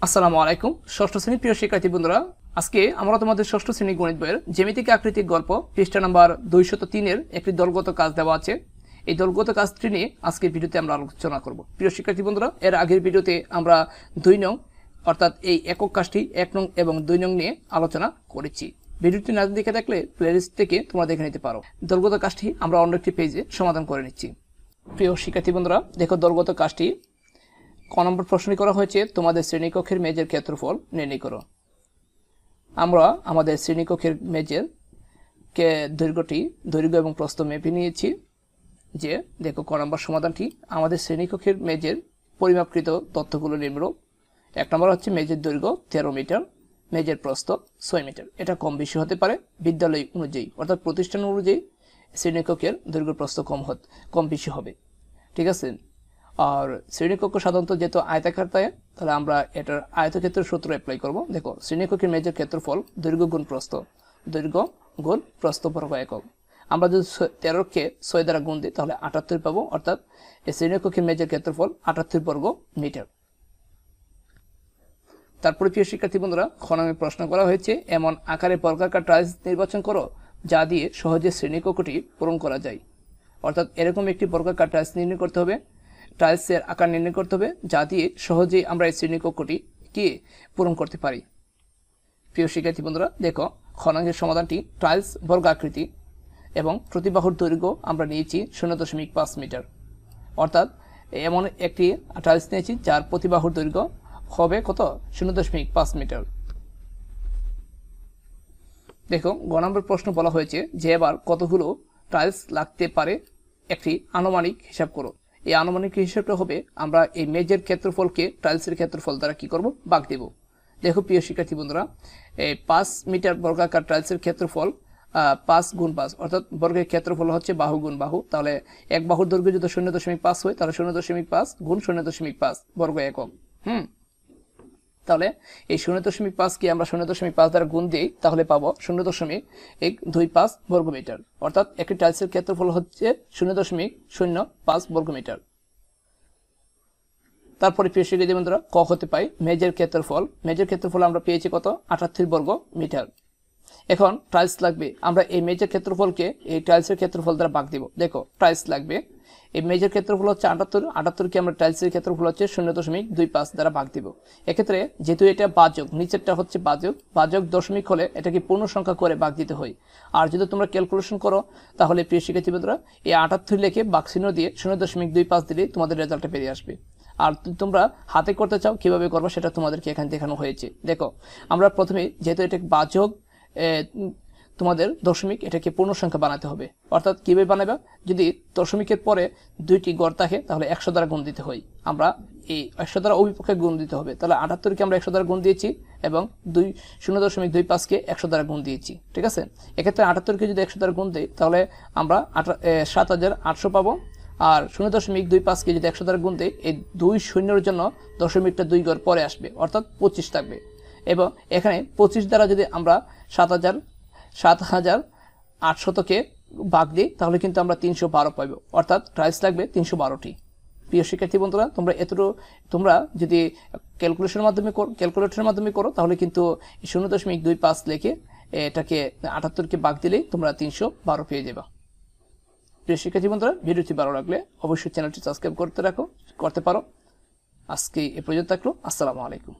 আসসালামু আলাইকুম ষষ্ঠ শ্রেণীর প্রিয় শিক্ষার্থী বন্ধুরা, আজকে আমরা তোমাদের ষষ্ঠ শ্রেণী গণিত বইয়ের জ্যামিতিক আকৃতিক গল্প পৃষ্ঠা নাম্বার 203-এর একটি দলগত কাজ দেওয়া আছে। এই দলগত কাজটি নিয়ে আজকের ভিডিওতে আমরা আলোচনা করব। প্রিয় শিক্ষার্থী বন্ধুরা, এর আগের ভিডিওতে আমরা 2 নং অর্থাৎ এই একক কাজটি 1 নং এবং 2 নং নিয়ে আলোচনা করেছি। ভিডিওটি না দেখে থাকলে প্লেলিস্ট থেকে তোমরা দেখে নিতে পারো। দলগত কাজটি আমরা অন্য একটি পেজে সমাধান করে নিচ্ছি। প্রিয় শিক্ষার্থী বন্ধুরা, দেখো দলগত কাজটি ক নম্বর প্রশ্নটি করা হয়েছে, তোমাদের শ্রেণীকক্ষের মেজের ক্ষেত্রফল নির্ণয় করো। আমরা আমাদের শ্রেণীকক্ষের মেজের দৈর্ঘ্য এবং প্রস্থ মেপে নিয়েছি। যে দেখো ক নম্বর সমাধানটি, আমাদের শ্রেণীকক্ষের মেজের পরিমাপকৃত তথ্যগুলো নিম্নরূপ। 1 নম্বর হচ্ছে মেজের দৈর্ঘ্য 13 মিটার, মেজের প্রস্থ 6 মিটার। এটা কম বেশি হতে পারে বিদ্যালয় অনুযায়ী, অর্থাৎ প্রতিষ্ঠান অনুযায়ী শ্রেণীকক্ষের দৈর্ঘ্য প্রস্থ কম বেশি হবে। ঠিক আছে। আর শ্রেণীকক্ষ সাধারণত যেহেতু আয়তাকার, তাহলে আমরা এটার আয়তক্ষেত্রের সূত্র অ্যাপ্লাই করব। দেখো শ্রেণীকক্ষের মেজের ক্ষেত্রফল দৈর্ঘ্য গুণ প্রস্থ বর্গ একক। আমরা যদি 13কে 6 দ্বারা গুণ দিই তাহলে 78 পাবো, অর্থাৎ এই শ্রেণীকক্ষের মেজের ক্ষেত্রফল 78 বর্গ মিটার। তারপরে প্রিয় শিক্ষার্থী বন্ধুরা, খ নম্বরে প্রশ্ন করা হয়েছে, এমন আকারে বর্গাকার টাইলস নির্বাচন করো যা দিয়ে সহজে শ্রেণীকক্ষটি পূরণ করা যায়। অর্থাৎ এরকম একটি বর্গাকার টাইলস নির্ণয় করতে হবে, টাইলসের আকার নির্ণয় করতে হবে যা দিয়ে সহজেই আমরা এই শ্রেণীকক্ষটি পূরণ করতে পারি। প্রিয় শিক্ষার্থী বন্ধুরা, দেখো খ নম্বরের সমাধানটি, টাইলস বর্গাকৃতি এবং প্রতিবাহুর দৈর্ঘ্য আমরা নিয়েছি 0.5 মিটার। অর্থাৎ এমন একটি টাইলস নিয়েছি যার প্রতিবাহুর দৈর্ঘ্য হবে কত? 0.5 মিটার। দেখো গ নম্বর প্রশ্ন বলা হয়েছে যে এবার কতগুলো টাইলস লাগতে পারে একটি আনুমানিক হিসাব করো। এই আনুমানিক হিসাবটা হবে, আমরা এই মেজের ক্ষেত্রফলকে টাইলসের ক্ষেত্রফল দ্বারা কি করব? ভাগ দেব। দেখো প্রিয় শিক্ষার্থী বন্ধুরা, এই 5 মিটার বর্গাকার টাইলসের ক্ষেত্রফল 5 গুণ 5, অর্থাৎ বর্গের ক্ষেত্রফল হচ্ছে বাহু গুণ বাহু। তাহলে এক বাহুর দৈর্ঘ্য যদি 0.5 হয় তাহলে 0.5 গুণ 0.5 বর্গ একক। তাহলে এই 0.5কে আমরা 0.5 দ্বারা গুণ দিই, তাহলে পাবো 0.125 বর্গমিটার। অর্থাৎ একটি টাইলসের ক্ষেত্রফল হচ্ছে 0.05 বর্গমিটার। তারপরে প্রিয় শিক্ষার্থী বন্ধুরা, ক হতে পাই মেজের ক্ষেত্রফল আমরা পেয়েছি কত? 78 বর্গ মিটার। এখন টাইলস লাগবে, আমরা এই মেজের ক্ষেত্রফলকে এই টাইলসের ক্ষেত্রফল দ্বারা ভাগ দিব। দেখো টাইলস লাগবে, এই মেজের ক্ষেত্রফল হচ্ছে 78কে আমরা টাইলসের ক্ষেত্রফল হচ্ছে 0.25 দ্বারা ভাগ দিব। এক্ষেত্রে যেহেতু এটা বাজক, নিচেরটা হচ্ছে বাজক দশমিক হলে এটাকে পূর্ণ সংখ্যা করে ভাগ দিতে হয়। আর যদি তোমরা ক্যালকুলেশন করো তাহলে প্রিয় শিক্ষার্থী বন্ধুরা, এই 78 লিখে ভাগচিহ্ন দিয়ে 0.25 দিলে তোমাদের রেজাল্টটা বেরিয়ে আসবে। আর তোমরা হাতে করতে চাও কিভাবে করবো সেটা তোমাদেরকে এখানে দেখানো হয়েছে। দেখো আমরা প্রথমে যেহেতু এটা বাজক তোমাদের দশমিক, এটাকে পূর্ণ সংখ্যা বানাতে হবে। অর্থাৎ কিভাবে বানাবে? যদি দশমিকের পরে 2টি গড় থাকে তাহলে 100 দ্বারা গুণ দিতে হয়। আমরা এই 100 দ্বারা অভিপক্ষে গুণ দিতে হবে। তাহলে 78কে আমরা 100 দ্বারা গুণ দিয়েছি এবং 0.25কে 100 দ্বারা গুণ দিয়েছি। ঠিক আছে। এক্ষেত্রে 78কে যদি 100 দ্বারা গুণ দিই তাহলে আমরা 7800 পাবো। আর 0.25কে যদি 100 দ্বারা গুণ দিই, এই 2 শূন্যের জন্য দশমিকটা 2 ঘর পরে আসবে, অর্থাৎ 25 থাকবে। এবং এখানে 25 দ্বারা যদি আমরা 7800কে ভাগ দিই তাহলে কিন্তু আমরা 312 পাবো, অর্থাৎ টাইলস লাগবে 312টি। প্রিয় শিক্ষার্থী বন্ধুরা, তোমরা যদি ক্যালকুলেটরের মাধ্যমে করো তাহলে কিন্তু 0.25 লিখে এটাকে 78কে ভাগ দিলেই তোমরা 312 পেয়ে যাবে। প্রিয় শিক্ষার্থী বন্ধুরা, ভিডিওটি ভালো লাগলে অবশ্যই চ্যানেলটি সাবস্ক্রাইব করতে পারো। আজকে এ পর্যন্ত থাকলো। আসসালামু আলাইকুম।